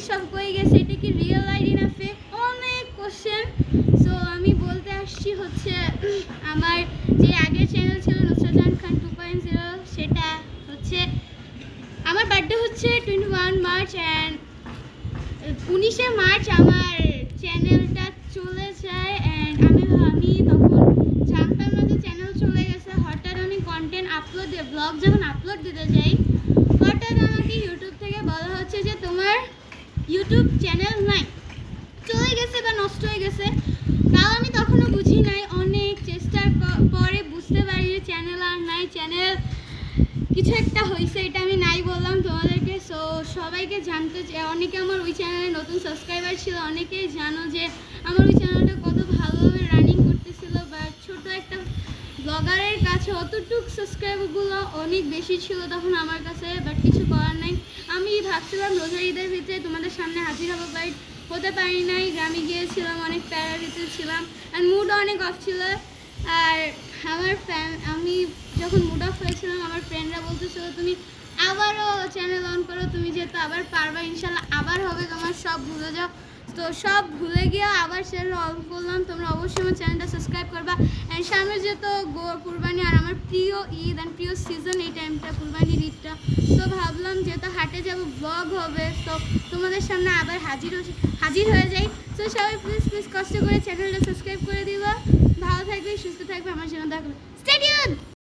সব কই গেছে, এটা কি রিয়েল আইডি না ফেক, অনেক কোশ্চেন। সো আমি বলতে আসছি হচ্ছে আমার যে আগের চ্যানেল ছিল নুসরাত জাহান খান 2.0, সেটা হচ্ছে আমার বার্থডে হচ্ছে 21 মার্চ অ্যান্ড 19শে মার্চ আমার চ্যানেলটা চলে যায়। অ্যান্ড আমি তখন জানতাম না যে চ্যানেল চলে গেছে। হঠাৎ আমি কন্টেন্ট আপলোড দিয়ে ব্লগ যখন আপলোড দিতে যাই, হঠাৎ আমাকে ইউটিউব থেকে বলা হচ্ছে যে তোমার ইউটিউব চ্যানেল নাই, চলে গেছে বা নষ্ট হয়ে গেছে। তাও আমি তখনও বুঝি নাই, অনেক চেষ্টার পরে বুঝতে পারি যে চ্যানেল আর নাই, চ্যানেল কিছু একটা হয়েছে, এটা আমি নাই বললাম তোমাদেরকে। সো সবাইকে জানতে অনেকে আমার ওই চ্যানেলে নতুন সাবস্ক্রাইবার ছিল, অনেকেই জানো যে আমার ওই চ্যানেলটা কত ভালোভাবে রানিং করতেছিল। বা ছোট একটা ব্লগারের কাছে অতটুকু সাবস্ক্রাইবারগুলো অনেক বেশি ছিল তখন আমার কাছে, বাট কিছু করার নাই। আমি ভাবছিলাম রোজার ঈদের ভিতরে তোমাদের সামনে হাজির হবো, বাট হতে পারি নাই, গ্রামে গিয়েছিলাম, অনেক প্যারার ভিতরে ছিলাম অ্যান্ড মুডও অনেক অফ ছিল। আর আমার আমি যখন মুড অফ হয়েছিলাম, আমার ফ্রেন্ডরা বলতেছিল তুমি আবারও চ্যানেল অন করো, তুমি যেহেতু আবার পারবা, ইনশাল্লাহ আবার হবে, তোমার সব ভুলে যাও। তো সব ভুলে গিয়ে আবার চ্যানেল অন করলাম। তোমরা অবশ্যই আমার চ্যানেলটা সাবস্ক্রাইব করবা। অ্যান্ড সামনে যেহেতু কুরবানি আর আমার প্রিয় ঈদ অ্যান্ড প্রিয় সিজন এই টাইমটা, কুরবানির ঈদটা, তো ভাবলাম যেহেতু হাটে যাব, ব্লগ হবে, তো তোমাদের সামনে আবার হাজির হয়ে যাই। তো সবাই প্লিজ কষ্ট করে চ্যানেলটা সাবস্ক্রাইব করে দিবা। ভালো থাকবে, সুস্থ থাকবে, আমার জন্য দেখবে। Stay tuned.